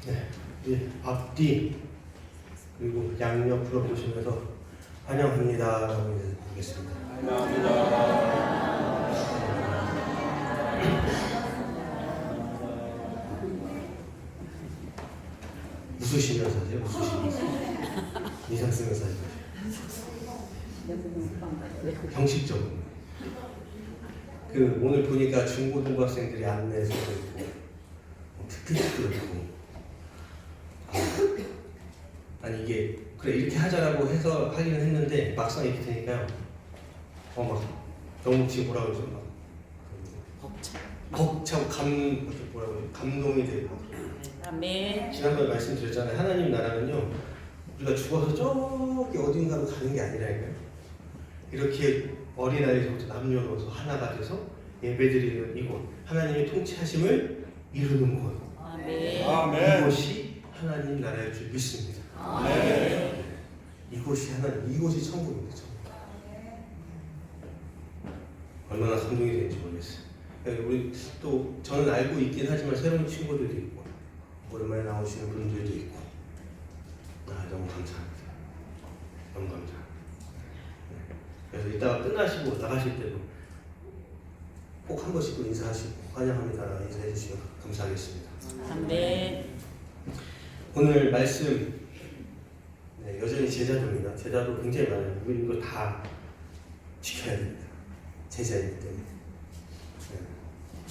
네, 이 앞뒤 그리고 양옆으로 보시면서 환영합니다라고 인사드리겠습니다. 웃으시면서 하세요. 웃으시면서 인상 쓰면서 하지 마세요. 형식적으로. 그 오늘 보니까 중고등학생들이 안내서도 있고 특특도 있고 아니 이게 그래 이렇게 하자라고 해서 하기는 했는데 막상 이렇게 되니까요 막 너무 지금 뭐라고 그러죠? 막 벅차고 감동이 되고 아멘. 지난번에 말씀드렸잖아요. 하나님 나라는요 우리가 죽어서 저기 어딘가로 가는 게 아니라니까요. 이렇게 어린아이부터 남녀노소 하나가 돼서 예배드리는 이곳 하나님의 통치하심을 이루는 곳 아멘. 이곳이 하나님 나라일 줄 믿습니다. 아멘. 이곳이 이곳이 천국입니다. 천국. 얼마나 감동이 되는지 모르겠어요. 우리 또 저는 알고 있긴 하지만 새로운 친구들도 있고 오랜만에 나오시는 분들도 있고 너무 감사합니다. 너무 감사합니다. 그래서 이따가 끝나시고 나가실 때도 꼭 한 번씩 또 인사하시고 환영합니다 인사해 주시면 감사하겠습니다. 아멘. 오늘 말씀 여전히 제자도입니다. 제자도 굉장히 많아요. 우리 이거 다 지켜야 됩니다. 제자이기 때문에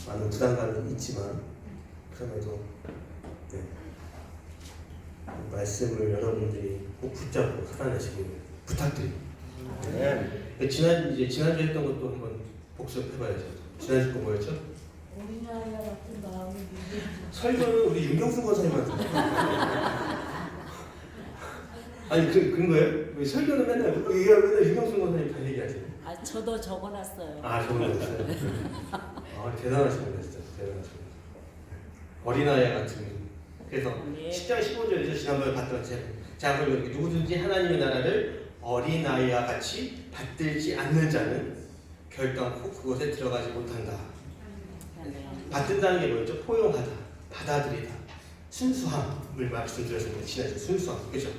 많은 부담감이 있지만 그럼에도 말씀을 여러분들이 꼭 붙잡고 살아내시길 부탁드립니다. 지난주에 했던 것도 한번 복습해봐야죠. 지난주 거 뭐였죠? 어린아이와 같은 마음이 설교는 우리 윤경수 권사님한테. 아니 그런 거예요? 설교는 맨날 윤경수 권사님 다 얘기하세요. 아 저도 적어놨어요. 적어놨어요. 대단하십니다 진짜 대단하십니다. 어린아이 같은. 그래서 10장 15절에서 지난번에 봤던 자 그리고 이렇게 누구든지 하나님의 나라를 어린아이와 같이 받들지 않는 자는 결단코 그곳에 들어가지 못한다. 받든다는 게 뭐였죠? 포용하다, 받아들이다, 순수함을 말씀드렸습니다. 지난주에 순수함, 그죠?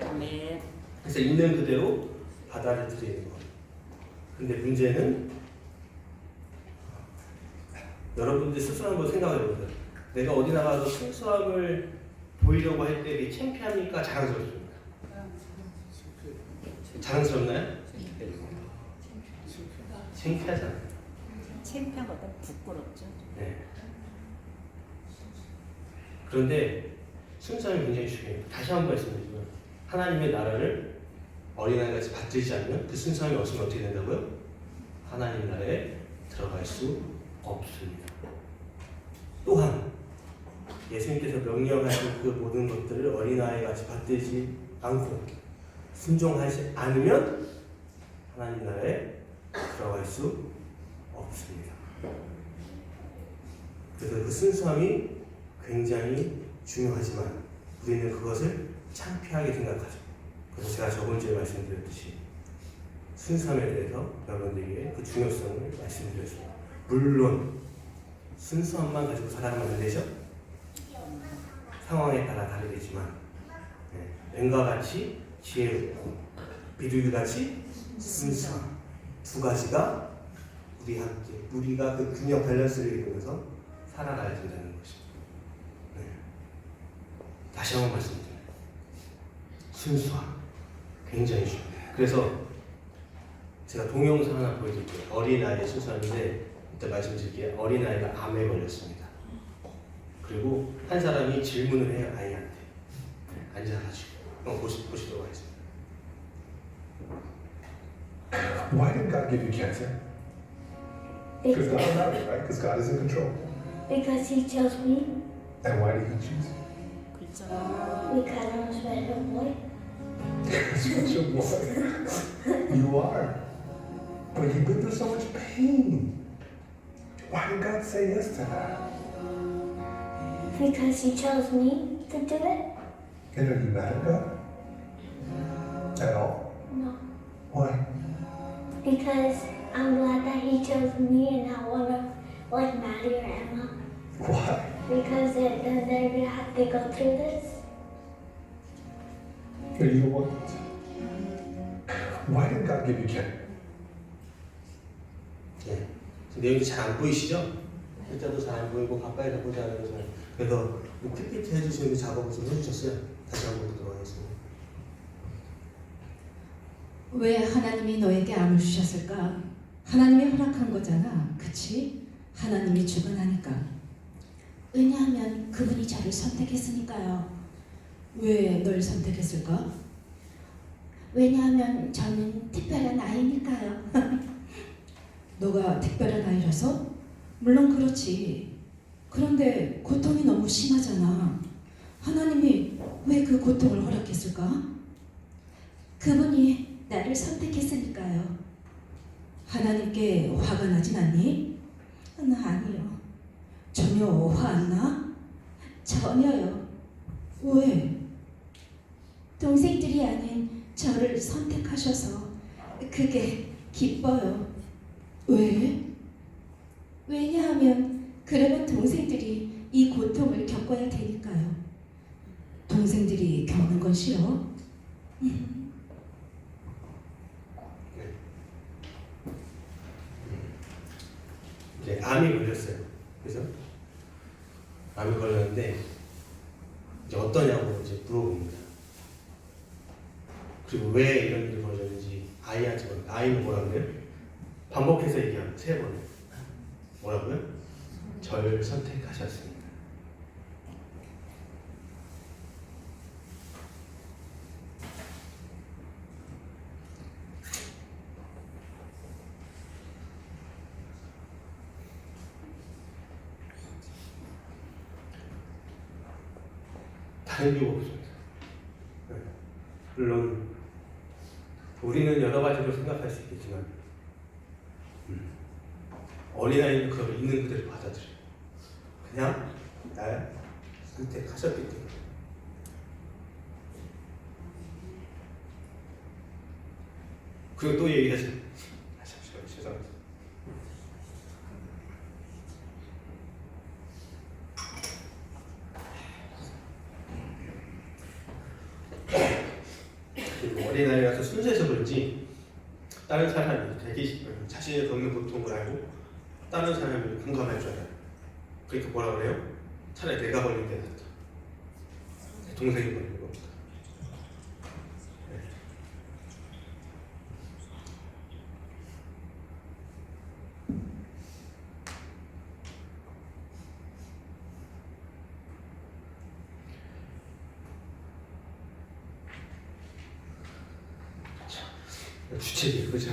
아멘. 그래서 있는 그대로 받아들이는 것. 근데 문제는 여러분들 스스로 한번 생각해보세요. 내가 어디 나가서 순수함을 보이려고 할 때 이게 창피합니까? 자랑스럽습니까? 자랑스럽나요? 창피하잖아요. 창피하거든 부끄럽죠. 네. 그런데 순수함이 굉장히 중요해요. 다시 한번 말씀드리지만 하나님의 나라를 어린아이같이 받들지 않으면 그 순수함이 없으면 어떻게 된다고요? 하나님 나라에 들어갈 수 없습니다. 또한 예수님께서 명령하신 그 모든 것들을 어린아이같이 받들지 않고 순종하지 않으면 하나님 나라에 들어갈 수 없습니다. 그래서 그 순수함이 굉장히 중요하지만 우리는 그것을 창피하게 생각하죠. 그래서 제가 저번 주에 말씀드렸듯이 순수함에 대해서 여러분들에게 그 중요성을 말씀드렸습니다. 물론 순수함만 가지고 살아가면 안 되죠. 상황에 따라 다르겠지만 뱀과 같이 지혜롭고 비둘기같이 순수함 두 가지가 우리가 그 균형 밸런스를 이루면서 살아가야 된다는 것입니다. 다시 한번 말씀드립니다. 순수함 굉장히 중요해요. 그래서 제가 동영상 하나 보여드릴게요. 어린아이의 순수함인데 이따 말씀드릴게요. 어린아이가 암에 걸렸습니다. 그리고 한 사람이 질문을 해요. 아이한테 앉아가지고 한번 보시도록 하겠습니다. Why did God give you cancer? Because God allowed it, right? Because God is in control. Because he chose me. And why did He choose you? 글자. Because I'm a special boy. Special boy. You are. But you've been through so much pain. Why did God say yes to that? Because he chose me to do it. And are you mad at God? At all? No. Why? Because I'm glad that he chose me and not one of like Maddie or Emma. Why? Because they're gonna have to go through this. Here, you know what? Why did God give you cancer? 예. 내용이 잘 안 보이시죠? 글자도 잘 안 보이고 가까이 가보지 않아서 잘. 그래서 PPT 해주시는 그 작업을 좀 해주셨어요. 다시 한번 들어가겠습니다. 왜 하나님이 너에게 암을 주셨을까? 하나님이 허락한 거잖아. 그치? 하나님이 주관하니까. 왜냐하면 그분이 저를 선택했으니까요. 왜 널 선택했을까? 왜냐하면 저는 특별한 아이니까요. 너가 특별한 아이라서? 물론 그렇지. 그런데 고통이 너무 심하잖아. 하나님이 왜 그 고통을 허락했을까? 그분이 나를 선택했으니까요. 하나님께 화가 나진 않니? 아니요. 전혀 화 안 나? 전혀요. 왜? 동생들이 아닌 저를 선택하셔서 그게 기뻐요. 왜? 왜냐하면 그러면 동생들이 이 고통을 겪어야 되니까요. 동생들이 겪는 건 싫어? 이제 암이 걸렸어요. 그래서 암이 걸렸는데 이제 어떠냐고 이제 물어봅니다. 그리고 왜 이런 일이 벌어졌는지 아이한테 물어요. 아이는 뭐라 그래요? 반복해서 얘기하고 3번. 뭐라고요? 절 선택하셨습니다. 다른 이유가 없습니다. 네. 물론 우리는 여러 가지로 생각할 수 있겠지만 어린아이는 그걸 있는 그대로 받아들여요. 그냥 날 선택하셨기 때문에. 그리고 또 얘기하죠. 잠시만요. 죄송합니다. 그리고 어린아이라서 순수해서 그런지 다른 사람이 되게 자신의 겪는 고통을 알고 다른 사람이 공감할 줄 알아요. 그러니까 뭐라 그래요? 차라리 내가 걸린 게 낫다. 내 동생이 걸린 겁니다. 네. 주책이에요, 그죠?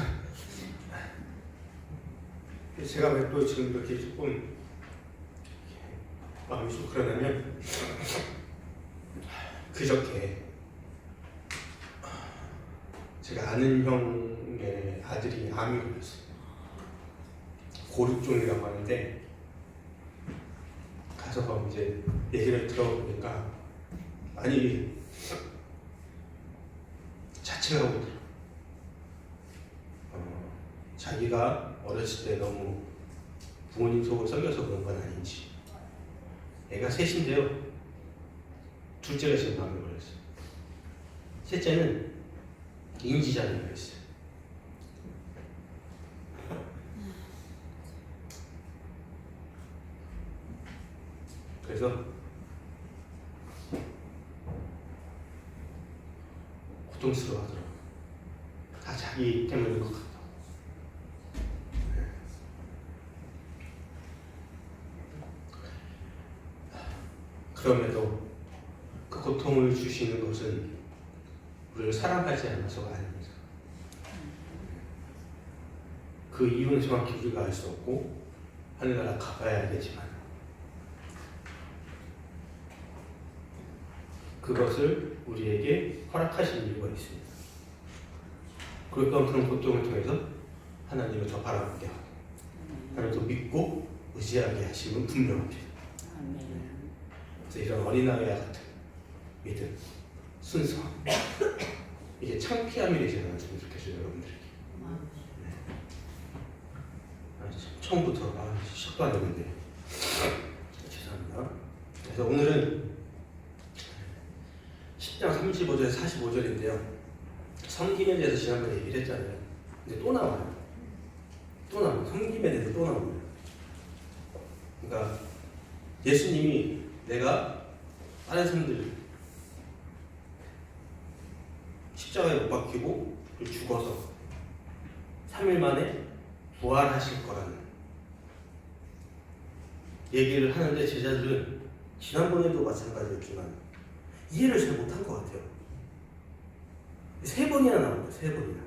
제가 왜 또 지금 이렇게 조금 마음이 좀 그러냐면 그저께 제가 아는 형의 아들이 암이 걸렸어요. 고륙종이라고 하는데 가서 이제 얘기를 들어보니까 많이 자책하고 있더라고요. 자기가 어렸을 때 너무 부모님 속을 썩여서 그런 건 아닌지. 애가 셋인데요. 둘째가 지금 암에 걸렸어요. 셋째는 인지장애가 있어요. 그래서 고통스러워하더라고요. 다 자기 때문인 것 같아요. 그럼에도 그 고통을 주시는 것은 우리를 사랑하지 않아서가 아닙니다. 그 이유는 정확히 우리가 알 수 없고 하늘나라 가봐야 알겠지만 그것을 우리에게 허락하신 이유가 있습니다. 그랬던 그런 고통을 통해서 하나님을 더 바라보게 하고 하나님을 더 믿고 의지하게 하심은 분명합니다. 아멘. 그래서 이런 어린아이와 같은 믿음, 순수함 이게 창피함이 되지 않았으면 좋겠어요, 여러분들에게. 처음부터 시작도 안 했는데 죄송합니다. 그래서 오늘은 10장 35절에서 45절인데요. 섬김에 대해서 지난번에 얘기를 했잖아요. 근데 또 나와요. 또 나와요. 섬김에 대해서 또 나옵니다. 그러니까 예수님이 내가 다른 사람들 십자가에 못 박히고 죽어서 3일 만에 부활하실 거라는 얘기를 하는데 제자들은 지난번에도 마찬가지였지만 이해를 잘 못한 것 같아요. 3번이나 나옵니다. 3번이나.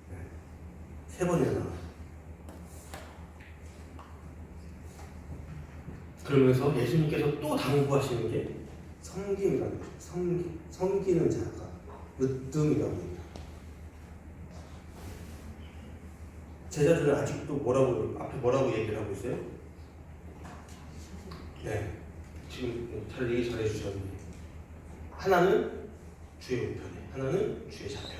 네. 3번이나 나와요. 그러면서 예수님께서 또 당부하시는 게 섬김이라는 거예요. 섬기는 자가 으뜸이라고 합니다. 제자들은 아직도 뭐라고 얘기를 하고 있어요? 네, 지금 잘 얘기 잘 해주셨는데 하나는 주의 우편에, 하나는 주의 좌편에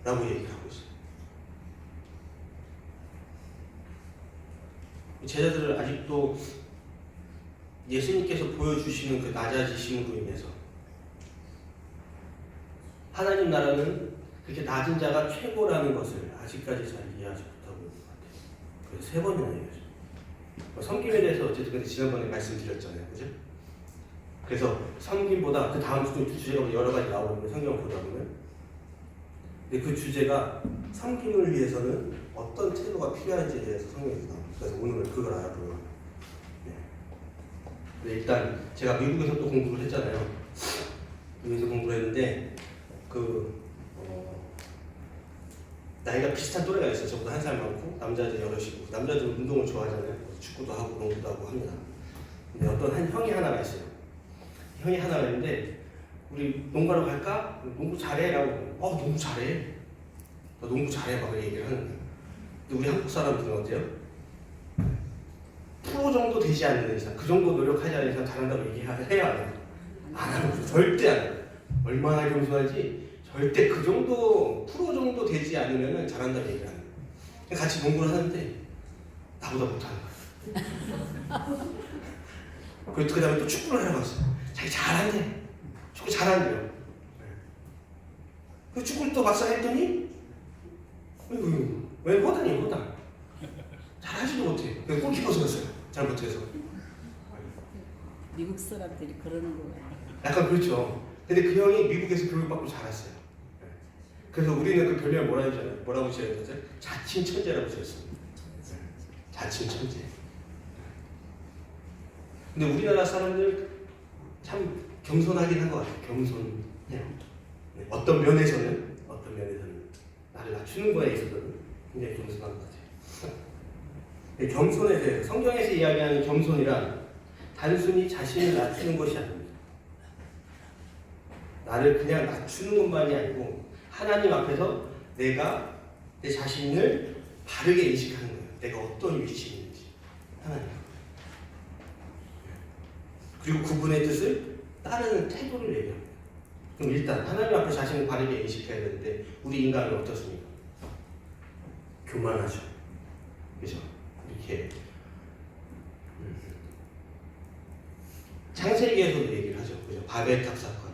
라고 얘기를 하고 있어요. 제자들은 아직도 예수님께서 보여주시는 그 낮아지심으로 인해서 하나님 나라는 그렇게 낮은 자가 최고라는 것을 아직까지 잘 이해하지 못하고 있는 것 같아요. 그래서 3번이나 얘기하죠. 섬김에 대해서 어쨌든 지난번에 말씀드렸잖아요. 그죠? 그래서 섬김보다 그 다음 주제가 여러 가지 나오는데 성경을 보다 보면 근데 그 주제가 섬김을 위해서는 어떤 태도가 필요한지에 대해서 성경에서 나옵니다. 그래서 오늘은 그걸 알아보려고 합니다. 네. 근데 일단 제가 미국에서 또 공부를 했잖아요. 미국에서 공부를 했는데 나이가 비슷한 또래가 있어요. 저보다 한 살 많고 남자들 여럿이고 남자들은 운동을 좋아하잖아요. 축구도 하고 농구도 하고 합니다. 근데 어떤 한 형이 하나가 있어요. 형이 하나가 있는데 우리 농구하러 갈까? 농구 잘해? 라고 농구 잘해. 너 농구 잘해 막 얘기를 하는 거예요. 근데 우리 한국 사람들은 어때요? 프로 정도 되지 않는 이상 그 정도 노력하지 않는 이상 잘한다고 얘기해야 해요? 안 하는 절대 안 해요. 얼마나 겸손하지 절대 그 정도 프로 정도 되지 않으면 잘한다고 얘기를 하는 거예요. 같이 농구를 하는데 나보다 못하는 거예요. 그리고 그 다음에 또 축구를 하러 갔어요. 자기 잘한대. 축구 잘한대요. 그 축구를 또 막상 했더니 왜 허당이에요, 허당. 잘하지도 못해. 그래서 골키퍼 세웠어요. 잘 못해서. 미국 사람들이 그러는 거예요. 약간 그렇죠. 근데 그 형이 미국에서 교육받고 자랐어요. 그래서 우리는 그 별명을 뭐라고 지었어요? 자칭 천재라고 지었습니다. 자칭 천재. 근데 우리나라 사람들 참 겸손하긴 한 것 같아요. 겸손해요. 어떤 면에서는 나를 낮추는 거에 있어서는 굉장히 겸손한 것 같아요. 겸손에 대해서 성경에서 이야기하는 겸손이란 단순히 자신을 낮추는 것이 아닙니다. 나를 그냥 낮추는 것만이 아니고 하나님 앞에서 내가 내 자신을 바르게 인식하는 거예요. 내가 어떤 위치에 있는지 하나님. 그리고 그분의 뜻을 따르는 태도를 얘기합니다. 그럼 일단 하나님 앞에 자신을 바르게 인식해야 되는데 우리 인간은 어떻습니까? 교만하죠. 그죠? 이렇게 창세기에서도 얘기를 하죠. 그죠? 바벨탑 사건.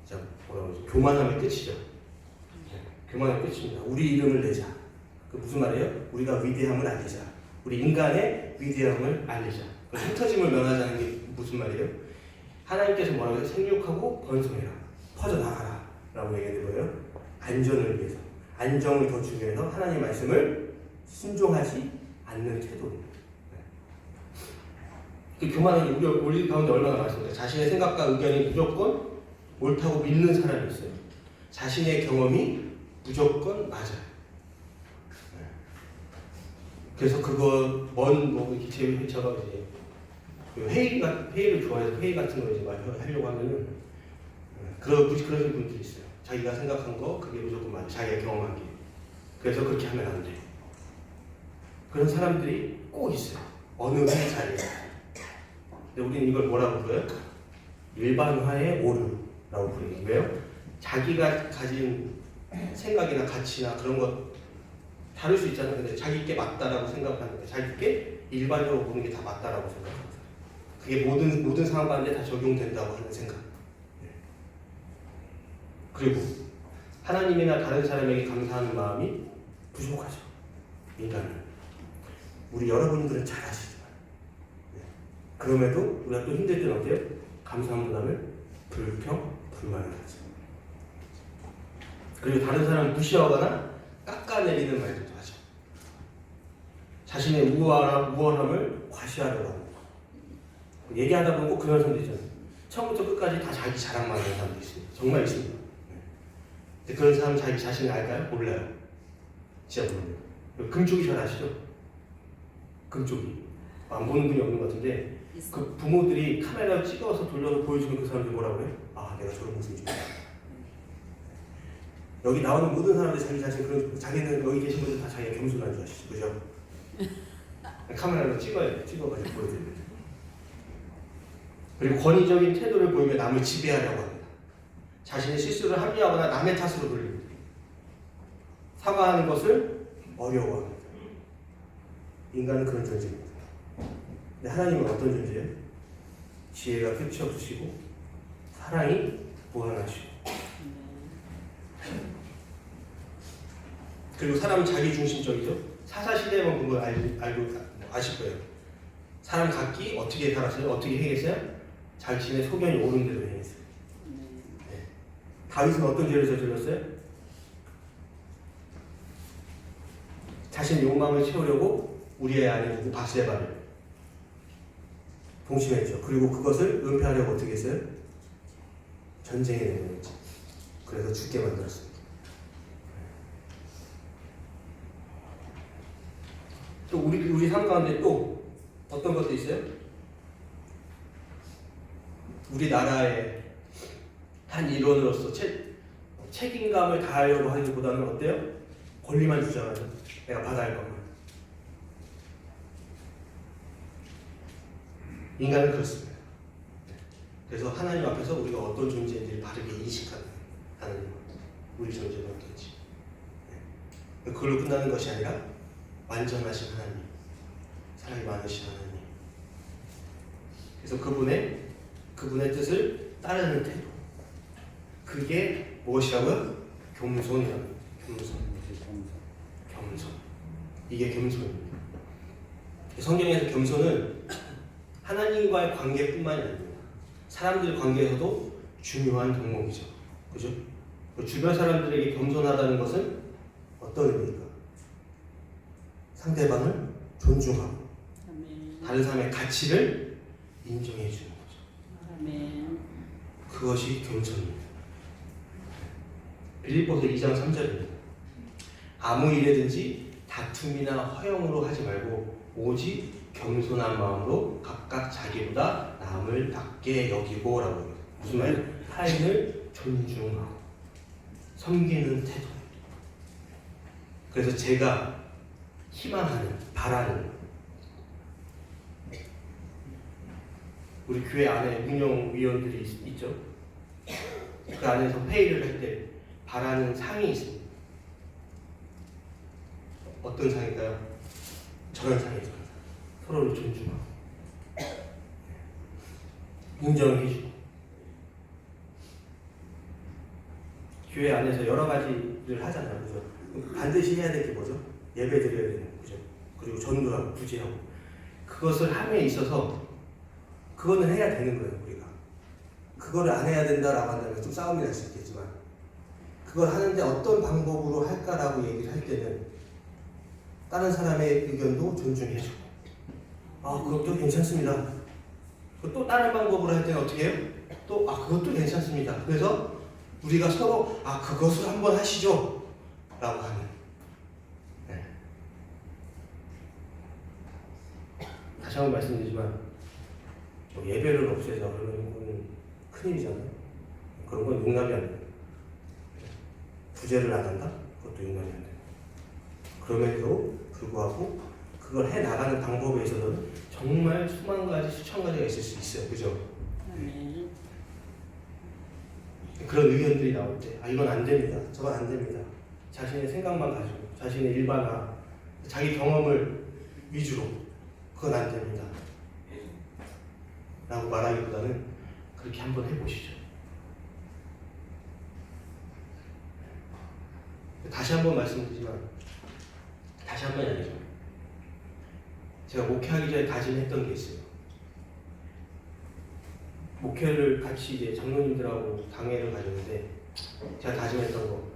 자, 뭐라고 그러죠? 교만함의 끝이죠. 교만의 끝입니다. 우리 이름을 내자. 그 무슨 말이에요? 우리가 위대함을 알리자. 우리 인간의 위대함을 알리자. 흩어짐을 면하자는 게 무슨 말이에요? 하나님께서 뭐라고 해요? 생육하고 번성해라. 퍼져나가라. 라고 얘기하는 거예요. 안전을 위해서. 안정을 더 중요해서 하나님의 말씀을 순종하지 않는 태도입니다. 그 교만은 우리 가운데 얼마나 많습니까? 자신의 생각과 의견이 무조건 옳다고 믿는 사람이 있어요. 자신의 경험이 무조건 맞아요. 그래서 그거 제가 이제 회의를 좋아해서 회의 같은 거 이제 많이 하려고 하면은 그런 분들이 있어요. 자기가 생각한 거 그게 무조건 맞아. 자기가 경험한 게. 그래서 그렇게 하면 안 돼. 그런 사람들이 꼭 있어요. 어느 회의 자리에. 근데 우리는 이걸 뭐라고 불러요? 일반화의 오류라고 부르는 거예요. 자기가 가진 생각이나 가치나 그런 것 다를 수 있잖아요. 근데 자기께 맞다라고 생각하는 게 자기께 일반적으로 보는 게 다 맞다라고 생각합니다. 그게 모든 상황 가운데 다 적용된다고 하는 생각. 그리고 하나님이나 다른 사람에게 감사하는 마음이 부족하죠. 인간은. 우리 여러분들은 잘 아시지만 그럼에도 우리가 또 힘들 때는 어때요? 감사함보다는 불평불만을 하죠. 그리고 다른 사람을 무시하거나 깎아내리는 말들도 하죠. 자신의 우월함을 과시하려고 합니다. 얘기하다 보면 꼭 그런 사람도 있잖아요. 처음부터 끝까지 다 자기 자랑만 하는 사람도 있습니다. 정말 있습니다. 근데 그런 사람 자기 자신을 알까요? 몰라요. 진짜 모르요. 금쪽이 잘 아시죠? 금쪽이. 안 보는 분이 없는 것 같은데 그 부모들이 카메라를 찍어서 돌려서 보여주면 그 사람들이 뭐라고 그래요? 아, 내가 저런 모습이 좋다. 여기 나오는 모든 사람들이 자기 자신 그런 자기는 여기 계신 분들 다 자기가 겸손한 줄 아시죠? 그죠? 카메라로 찍어야 돼. 찍어가지고 보여드려야 돼. 그리고 권위적인 태도를 보이며 남을 지배하려고 합니다. 자신의 실수를 합리화하거나 남의 탓으로 돌립니다. 사과하는 것을 어려워합니다. 인간은 그런 존재입니다. 근데 하나님은 어떤 존재예요? 지혜가 끝이 없으시고 사랑이 무한하시고 그리고 사람은 자기중심적이죠. 사사시대에만 본 걸 알고 아실 거예요. 사람 각기 어떻게 살았어요? 어떻게 행했어요? 자신의 소견이 옳은 대로 행했어요. 네. 다윗은 어떤 죄를 저질렀어요? 자신의 욕망을 채우려고 우리의 아내 누구 바세바를 동심했죠. 그리고 그것을 은폐하려고 어떻게 했어요? 전쟁에 내보냈죠. 그래서 죽게 만들었습니다. 또 우리 삶 가운데 또 어떤 것도 있어요? 우리나라의 한 일원으로서 책임감을 다하려고 하기보다는 어때요? 권리만 주장하죠. 내가 받아야 할 것만. 인간은 그렇습니다. 그래서 하나님 앞에서 우리가 어떤 존재인지를 바르게 인식하는 하나님, 우리 존재가 어떤지. 그걸로 끝나는 것이 아니라 완전하신 하나님, 사랑이 많으신 하나님. 그래서 그분의 뜻을 따르는 태도. 그게 무엇이라고요? 겸손이라고. 겸손. 이게 겸손입니다. 성경에서 겸손은 하나님과의 관계뿐만이 아닙니다. 사람들 관계에서도 중요한 덕목이죠. 그죠? 주변 사람들에게 겸손하다는 것은 어떤 의미입니까? 상대방을 존중하고 다른 사람의 가치를 인정해 주는 거죠. 아멘. 그것이 겸손입니다. 빌립보서 2장 3절입니다. 아무 일이든지 다툼이나 허영으로 하지 말고 오직 겸손한 마음으로 각각 자기보다 남을 낮게 여기고 라고 해요. 무슨 말이에요? 타인을 존중하고 섬기는 태도. 그래서 제가 희망하는, 바라는 우리 교회 안에 운영위원들이 있죠. 그 안에서 회의를 할 때 바라는 상이 있습니다. 어떤 상일까요? 저런 상이죠. 서로를 존중하고 인정해주고 교회 안에서 여러 가지를 하잖아요. 그죠? 반드시 해야 될 게 뭐죠? 예배 드려야 되는 거죠. 그리고 전도하고 구제하고 그것을 함에 있어서 그거는 해야 되는 거예요. 우리가 그거를 안 해야 된다라고 한다면 좀 싸움이 날 수 있겠지만 그걸 하는데 어떤 방법으로 할까라고 얘기를 할 때는 다른 사람의 의견도 존중해주고 그것도 괜찮습니다. 또 다른 방법으로 할 때는 어떻게 해요? 또 그것도 괜찮습니다. 그래서 우리가 서로 그것을 한번 하시죠 라고 하는. 네. 다시 한번 말씀드리지만 예배를 없애자 그러는 건 큰일이잖아요. 그런 건 용납이 안 돼요. 구제를 안 한다? 그것도 용납이 안 돼요. 그럼에도 불구하고 그걸 해나가는 방법에 있어서는 정말 수만 가지, 수천 가지가 있을 수 있어요. 그죠? 아멘. 그런 의견들이 나올 때 이건 안 됩니다. 저건 안 됩니다. 자신의 생각만 가지고 자신의 일반화, 자기 경험을 위주로 그건 안 됩니다. 라고 말하기보다는 그렇게 한번 해보시죠. 다시 한번 말씀드리지만, 다시 한번이 아니죠. 제가 목회하기 전에 다짐했던 게 있어요. 목회를 같이 이제 장로님들하고 당회를 가졌는데, 제가 다짐했던 거,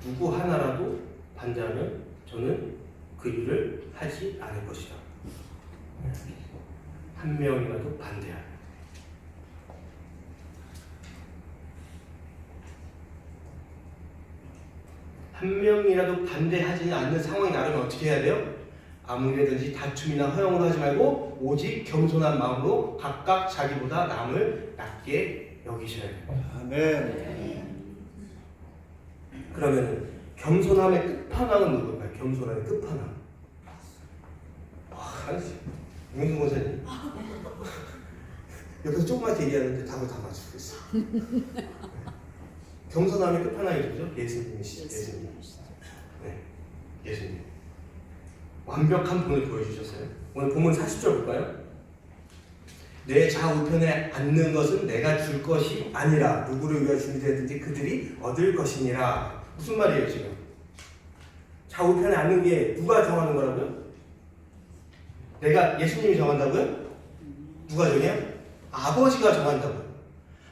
누구 하나라도 반대하면 저는 그 일을 하지 않을 것이다. 한 명이라도 반대하면. 한 명이라도 반대하지 않는 상황이 나오면 어떻게 해야 돼요? 아무래든지 다툼이나 허용을 하지 말고 오직 겸손한 마음으로 각각 자기보다 남을 낮게 여기셔야 돼요. 아멘. 그러면 겸손함의 끝판왕은 누굴까요? 겸손함의 끝판왕. 윤승 권사님 옆에서 조금만 얘기하는데 답을 다 맞추고 있어. 겸손함의 끝판왕이 누구죠? 예수님이시죠. 예수님. 네, 예수님. 완벽한 분을 보여주셨어요. 오늘 본문 40절 볼까요? 내 좌우편에 앉는 것은 내가 줄 것이 아니라 누구를 위하여 준비되든지 그들이 얻을 것이니라. 무슨 말이에요 지금? 좌우편에 앉는 게 누가 정하는 거라고요? 내가 예수님이 정한다고요? 누가 정해요? 아버지가 정한다고요.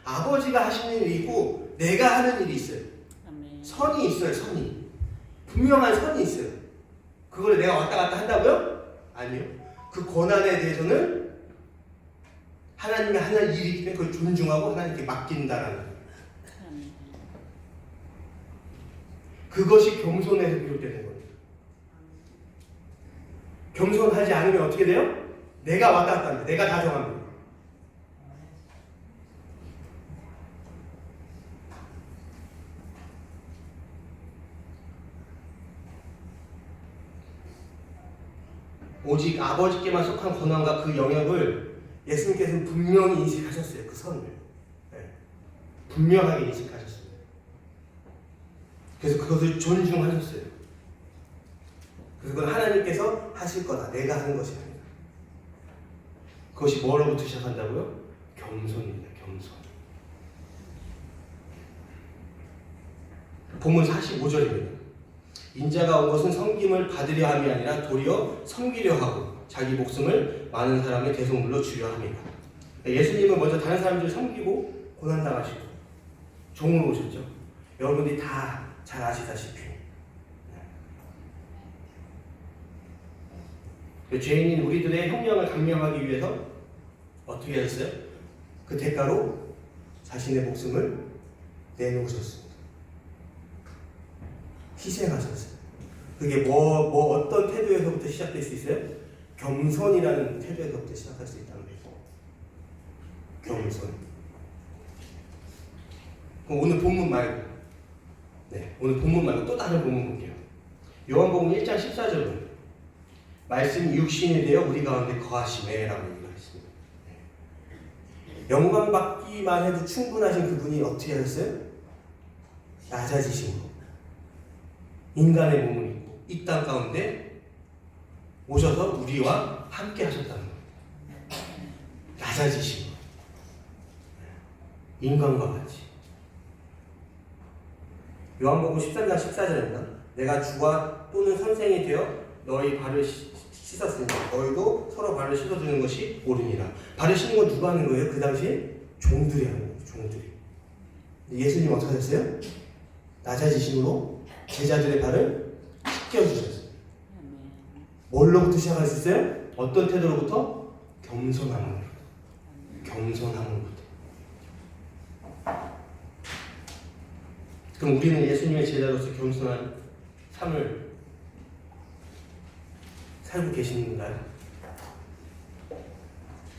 아버지가 하시는 일이 있고 내가 하는 일이 있어요. 아멘. 선이 있어요. 선이. 분명한 선이 있어요. 그걸 내가 왔다 갔다 한다고요? 아니요. 그 권한에 대해서는 하나님이 하는 일이기 때문에 그걸 존중하고 하나님께 맡긴다라는 거예요. 아멘. 그것이 겸손에서 비롯되는 거예요. 겸손하지 않으면 어떻게 돼요? 내가 왔다 갔다 합니다. 내가 다 정합니다. 오직 아버지께만 속한 권한과 그 영역을 예수님께서는 분명히 인식하셨어요. 그 선을. 네. 분명하게 인식하셨어요. 그래서 그것을 존중하셨어요. 그래서 그건 하나님께서 하실 거다. 내가 하는 것이 아니다. 그것이 뭐로부터 시작한다고요? 겸손입니다. 겸손. 본문 45절입니다. 인자가 온 것은 섬김을 받으려 함이 아니라 도리어 섬기려 하고 자기 목숨을 많은 사람의 대속물로 주려 함이다. 예수님은 먼저 다른 사람들을 섬기고 고난당하시고 종으로 오셨죠. 여러분들이 다 잘 아시다시피 죄인인 우리들의 형량을 감명하기 위해서 어떻게 하셨어요? 그 대가로 자신의 목숨을 내놓으셨습니다. 희생하셨어요. 그게 뭐 어떤 태도에서부터 시작될 수 있어요? 겸손이라는 태도에서부터 시작할 수 있다는 거예요. 겸손. 그럼 오늘 본문 말고, 오늘 본문 말고 또 다른 본문 볼게요. 요한복음 1장 14절은 말씀이 육신이 되어 우리 가운데 거하시매라고 얘기가 있습니다. 영광 받기만 해도 충분하신 그분이 어떻게 하셨어요? 낮아지신 거. 인간의 몸을 입고 이 땅 가운데 오셔서 우리와 함께 하셨다는 거예요. 낮아지신 거. 인간과 같이. 요한복음 13장 14절입니다. 내가 주와 또는 선생이 되어 너희 발을 씻었으니 너희도 서로 발을 씻어주는 것이 옳으니라. 발을 씻는 건 누가 하는 거예요? 그 당시에 종들이 하는 거예요. 종들이. 예수님 어떻게 하셨어요? 낮아지심으로 제자들의 발을 씻겨주셨어요. 뭘로부터 시작하셨어요? 어떤 태도로부터? 겸손함으로부터. 겸손함으로부터. 그럼 우리는 예수님의 제자로서 겸손한 삶을 살고 계시는가요?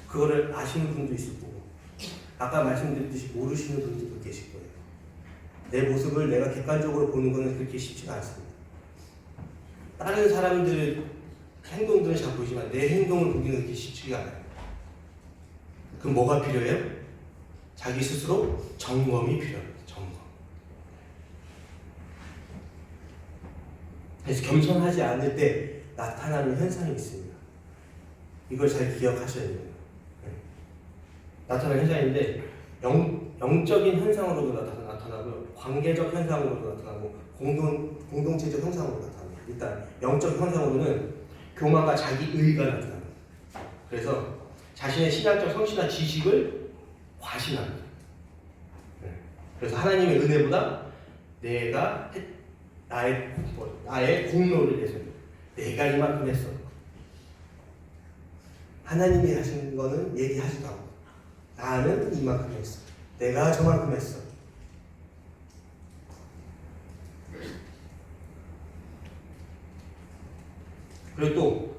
그거를 아시는 분도 있을 거고 아까 말씀드렸듯이 모르시는 분들도 계실 거예요. 내 모습을 내가 객관적으로 보는 것은 그렇게 쉽지가 않습니다. 다른 사람들 행동들은 잘 보이지만 내 행동을 보기는 그렇게 쉽지가 않아요. 그럼 뭐가 필요해요? 자기 스스로 점검이 필요합니다. 점검. 그래서 겸손하지 않을 때 나타나는 현상이 있습니다. 이걸 잘 기억하셔야 돼요. 나타나는 현상인데 영적인 현상으로도 나타나고요. 관계적 현상으로도 나타나고 공동체적 현상으로 나타납니다. 일단 영적 현상으로는 교만과 자기의가 나타납니다. 그래서 자신의 신앙적 성취나 지식을 과신합니다. 그래서 하나님의 은혜보다 나의 공로를 위해서 내가 이만큼 했어. 하나님이 하신 거는 얘기하지도 않고 나는 이만큼 했어. 내가 저만큼 했어. 그리고 또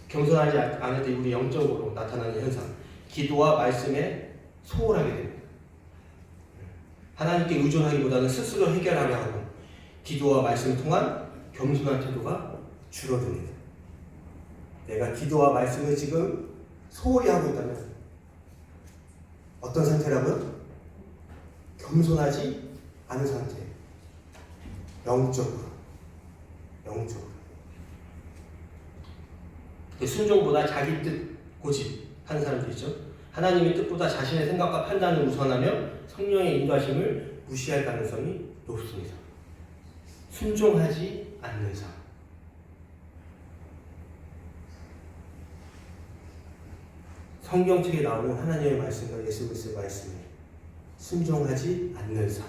겸손하지 않을 때 우리 영적으로 나타나는 현상, 기도와 말씀에 소홀하게 됩니다. 하나님께 의존하기보다는 스스로 해결하려 하고 기도와 말씀을 통한 겸손한 태도가 줄어듭니다. 내가 기도와 말씀을 지금 소홀히 하고 있다면 어떤 상태라고요? 겸손하지 않은 상태. 영적으로. 순종보다 자기 뜻 고집 하는 사람들 있죠. 하나님의 뜻보다 자신의 생각과 판단을 우선하며 성령의 인도하심을 무시할 가능성이 높습니다. 순종하지 않는 삶. 성경책에 나오는 하나님의 말씀과 예수 그리스도의 말씀에 순종하지 않는 삶.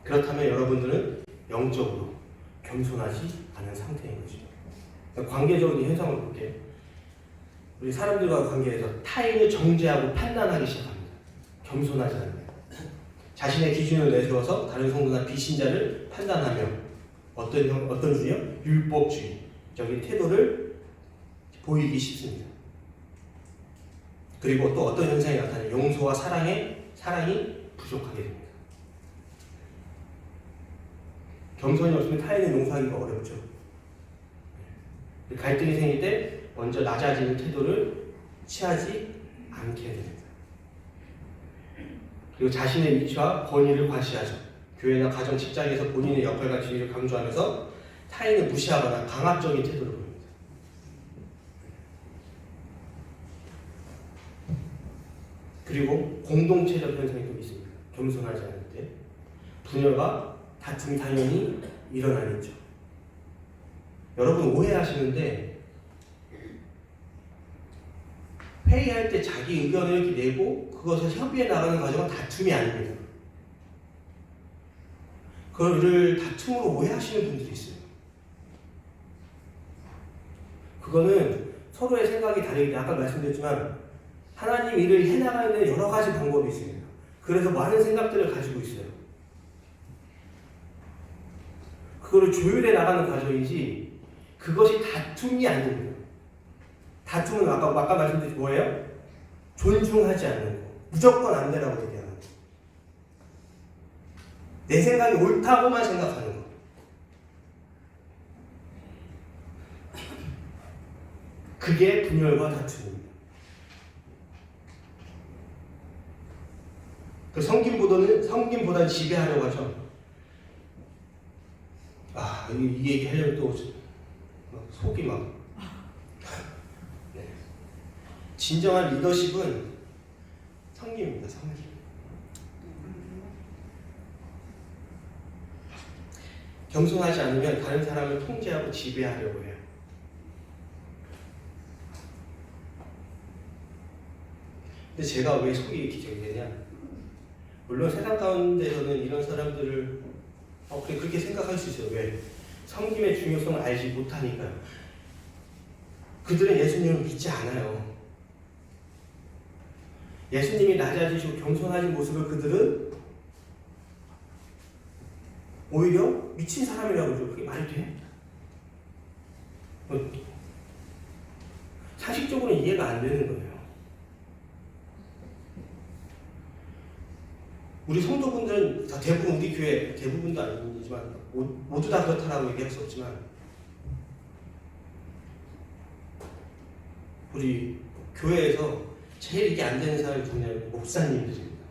그렇다면 여러분들은 영적으로 겸손하지 않은 상태인 거죠. 관계적으로 이 현상을 볼게요. 우리 사람들과 관계에서 타인을 정죄하고 판단하기 시작합니다. 겸손하지 않아요. 자신의 기준을 내세워서 다른 성도나 비신자를 판단하며 어떤 주의요? 율법주의적인 태도를 보이기 쉽습니다. 그리고 또 어떤 현상이 나타나요? 용서와 사랑이 부족하게 됩니다. 겸손이 없으면 타인을 용서하기가 어렵죠. 갈등이 생길 때 먼저 낮아지는 태도를 취하지 않게 됩니다. 그리고 자신의 위치와 권위를 과시하죠. 교회나 가정, 직장에서 본인의 역할과 지위를 강조하면서 타인을 무시하거나 강압적인 태도를 보입니다. 그리고 공동체적 현상이 또 있습니다. 겸손하지 않을 때 분열과 다툼이 당연히 일어나겠죠. 여러분 오해하시는데 회의할 때 자기 의견을 이렇게 내고 그것을 협의해 나가는 과정은 다툼이 아닙니다. 그거를 다툼으로 오해하시는 분들이 있어요. 그거는 서로의 생각이 다르기 때문에 아까 말씀드렸지만 하나님 일을 해나가는 데 여러 가지 방법이 있습니다. 그래서 많은 생각들을 가지고 있어요. 그거를 조율해 나가는 과정이지 그것이 다툼이 아닙니다. 다툼은 아까 말씀드린 뭐예요? 존중하지 않는 거. 무조건 안 되라고 얘기하는 거. 내 생각이 옳다고만 생각하는 거. 그게 분열과 다툼입니다. 그 성김보다는 지배하려고 하죠. 이 얘기 하려면 또 속이 막. 네. 진정한 리더십은 성김입니다. 성김. 겸손하지 않으면 다른 사람을 통제하고 지배하려고 해요. 근데 제가 왜 속이 이렇게 되냐? 물론 세상 가운데서는 이런 사람들을 그렇게 생각할 수 있어요. 왜? 성김의 중요성을 알지 못하니까요. 그들은 예수님을 믿지 않아요. 예수님이 낮아지시고 겸손하신 모습을 그들은 오히려 미친 사람이라고 그러죠. 그게 말이 돼? 상식적으로는 이해가 안 되는 거예요. 우리 성도분들은 다 대부분 우리 교회 대부분도 아니지만 모두 다 그렇다라고 얘기할 수 없지만 우리 교회에서 제일 이게 안 되는 사람이 누구냐면 목사님들입니다.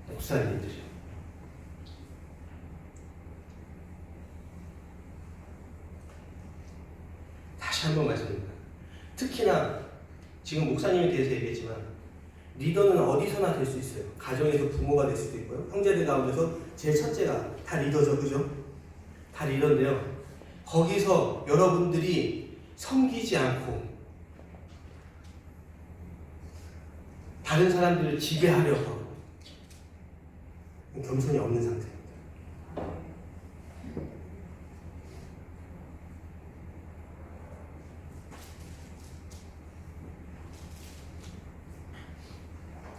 목사님들이요. 한번 말씀드립니다. 특히나 지금 목사님에 대해서 얘기했지만 리더는 어디서나 될 수 있어요. 가정에서 부모가 될 수도 있고요. 형제들 가운데서 제일 첫째가 다 리더죠. 그죠? 다 리더인데요. 거기서 여러분들이 섬기지 않고 다른 사람들을 지배하려고 겸손이 없는 상태입니다.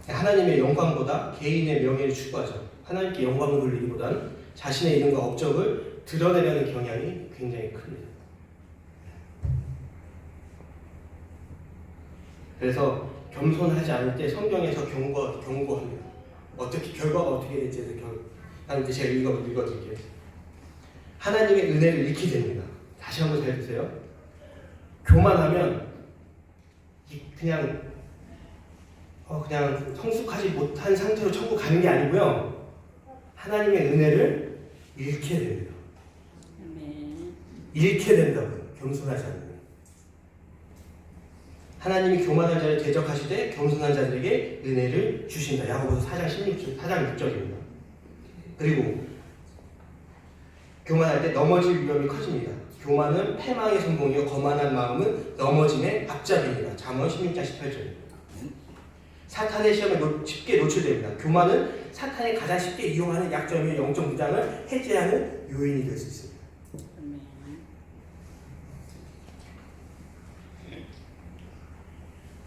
하나님의 영광보다 개인의 명예를 추구하죠. 하나님께 영광을 돌리기보다는 자신의 이름과 업적을 드러내려는 경향이 굉장히 큽니다. 그래서 겸손하지 않을 때 성경에서 경고합니다. 어떻게 결과가 어떻게 될지에 대해서 제가 읽어드릴게요. 하나님의 은혜를 잃게 됩니다. 다시 한번 잘 드세요. 교만하면 그냥 성숙하지 못한 상태로 천국 가는 게 아니고요. 하나님의 은혜를 잃게 됩니다. 아멘. 잃게 된다고요. 겸손하지 않으면. 하나님이 교만한 자를 대적하시되 겸손한 자들에게 은혜를 주신다. 야고보서 4장 6절입니다. 그리고 교만할 때 넘어질 위험이 커집니다. 교만은 패망의 선봉이요 거만한 마음은 넘어짐의 앞잡이입니다. 잠언 16장 18절입니다. 사탄의 시험에 쉽게 노출됩니다. 교만은 사탄이 가장 쉽게 이용하는 약점이며 영적 무장을 해제하는 요인이 될 수 있습니다. 아멘.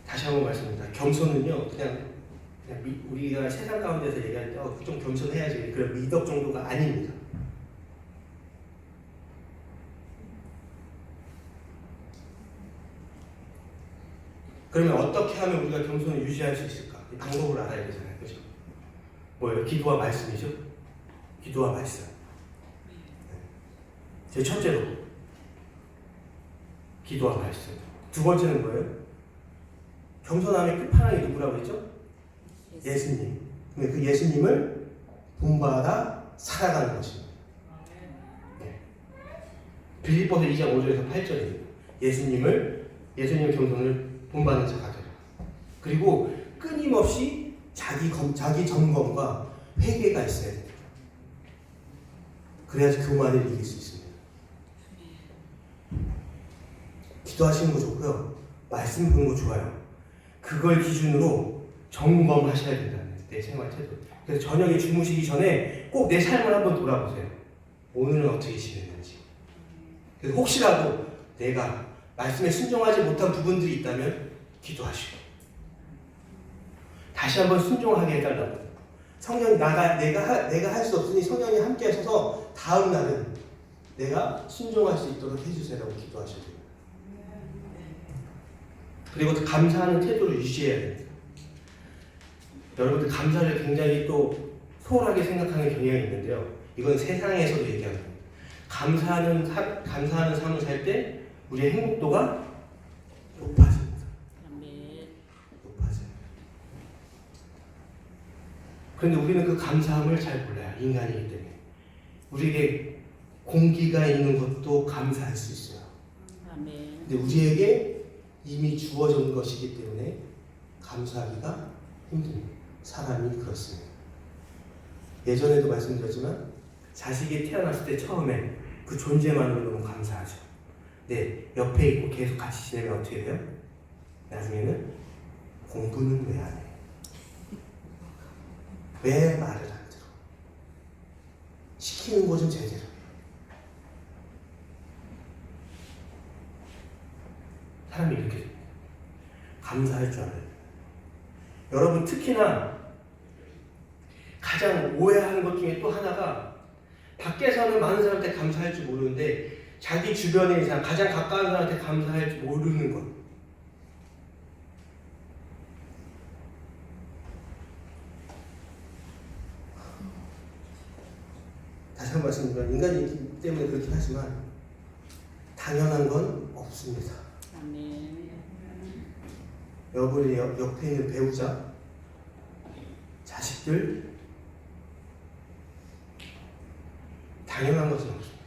다시 한번 말씀드립니다. 겸손은요, 그냥 우리가 세상 가운데서 얘기할 때 좀 겸손해야지 그런 미덕 정도가 아닙니다. 그러면 어떻게 하면 우리가 겸손을 유지할 수 있을까? 이 방법을 알아야 되잖아요. 그죠? 뭐예요? 기도와 말씀이죠? 기도와 말씀. 제 첫째로 기도와 말씀. 두 번째는 뭐예요? 겸손함의 끝판왕이 누구라고 했죠? 예수님. 그 예수님을 본받아 살아가는 것입니다. 네. 빌립보서 2장 5절에서 8절입니다. 예수님 겸손을 본받는 자가 되라. 그리고 끊임없이 자기 점검과 회개가 있어야 됩니다. 그래야지 교만을 이길 수 있습니다. 기도하시는 거 좋고요. 말씀 보는 거 좋아요. 그걸 기준으로 점검하셔야 된다는 내 생활 태도. 그래서 저녁에 주무시기 전에 꼭 내 삶을 한번 돌아보세요. 오늘은 어떻게 지냈는지. 그래서 혹시라도 내가 말씀에 순종하지 못한 부분들이 있다면 기도하시고 다시 한번 순종하게 해달라고. 성령이 내가 할 수 없으니 성령이 함께 하셔서 다음 날은 내가 순종할 수 있도록 해주세요라고 기도하셔야 됩니다. 그리고 감사하는 태도를 유지해야 됩니다. 여러분들 감사를 굉장히 또 소홀하게 생각하는 경향이 있는데요. 이건 세상에서도 얘기합니다. 감사하는 삶을 살 때 우리의 행복도가 높아집니다. 높아져요. 그런데 우리는 그 감사함을 잘 몰라요. 인간이기 때문에. 우리에게 공기가 있는 것도 감사할 수 있어요. 아멘. 근데 우리에게 이미 주어진 것이기 때문에 감사하기가 힘듭니다. 사람이 그렇습니다. 예전에도 말씀드렸지만 자식이 태어났을 때 처음에 그 존재만으로 너무 감사하죠. 네, 옆에 있고 계속 같이 지내면 어떻게 돼요? 나중에는 공부는 왜 안 해? 왜 말을 안 들어? 시키는 거 좀 제대로 해. 사람이 이렇게 됩니다. 감사할 줄 알아요. 여러분 특히나 가장 오해하는 것 중에 또 하나가 밖에서는 많은 사람한테 감사할 줄 모르는데 자기 주변에 있는 사람, 가장 가까운 사람한테 감사할 줄 모르는 것. 다시 한번 말씀드리면 인간이기 때문에 그렇긴 하지만 당연한 건 없습니다. 아멘. 여러분의 옆에 있는 배우자, 자식들 당연한 것은 없습니다.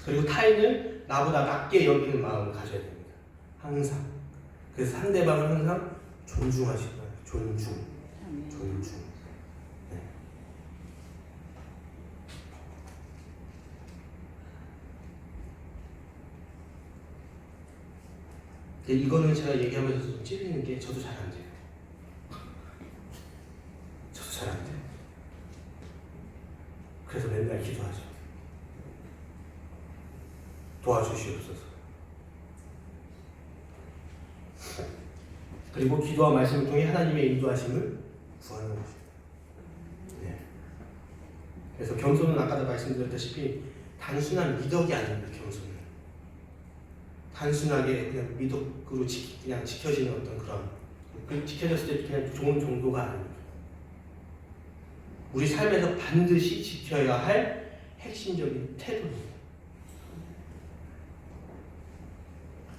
그리고 타인을 나보다 낮게 여기는 마음을 가져야 됩니다. 항상. 그래서 상대방을 항상 존중하시고 존중. 아멘. 존중. 네. 근데 이거는 제가 얘기하면서 좀 찔리는 게 저도 잘 안 돼요. 저도 잘 안 돼요. 그래서 맨날 기도하죠. 도와주시옵소서. 그리고 기도와 말씀을 통해 하나님의 인도하심을 구하는 것입니다. 네. 그래서 겸손은 아까도 말씀드렸다시피 단순한 미덕이 아닙니다. 겸손은 단순하게 그냥 미덕으로 그냥 지켜지는 어떤 그런 지켜졌을 때 그냥 좋은 정도가 아닙니다. 우리 삶에서 반드시 지켜야 할 핵심적인 태도입니다.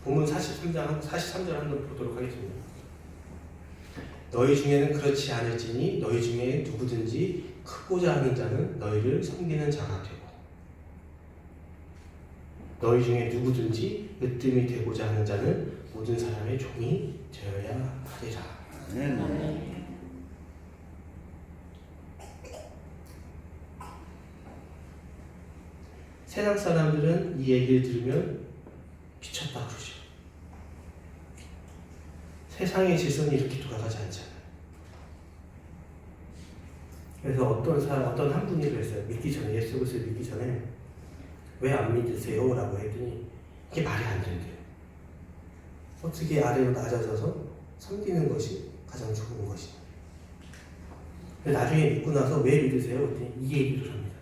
본문 43절 한번 보도록 하겠습니다. 너희 중에는 그렇지 않을지니 너희 중에 누구든지 크고자 하는 자는 너희를 섬기는 자가 되고 너희 중에 누구든지 으뜸이 되고자 하는 자는 모든 사람의 종이 되어야 하리라. 아멘. 세상 사람들은 이 얘기를 들으면 미쳤다 그러죠. 세상의 질서는 이렇게 돌아가지 않잖아요. 그래서 어떤 한 분이 그랬어요. 믿기 전에, 예수 그리스도를 믿기 전에 왜 안 믿으세요? 라고 했더니 이게 말이 안 된대요. 어떻게 아래로 낮아져서 섬기는 것이 가장 좋은 것이. 근데 나중에 믿고 나서 왜 믿으세요? 그랬더니 이 얘기를 합니다.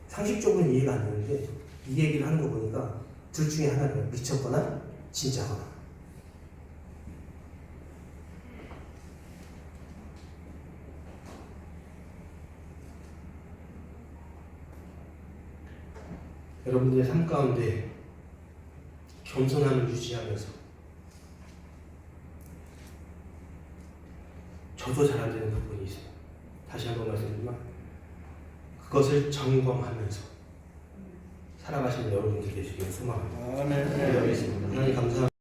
상식적으로는 이해가 안 되는데 이 얘기를 하는 거 보니까 둘 중에 하나는 미쳤거나 진짜거나. 여러분들의 삶 가운데 겸손함을 유지하면서 저도 잘 안 되는 부분이 있어요. 다시 한번 말씀드리지만 그것을 점검하면서 살아가시는 여러분들 되시길 소망합니다. 아멘. 기도하겠습니다. 하나님 감사합니다.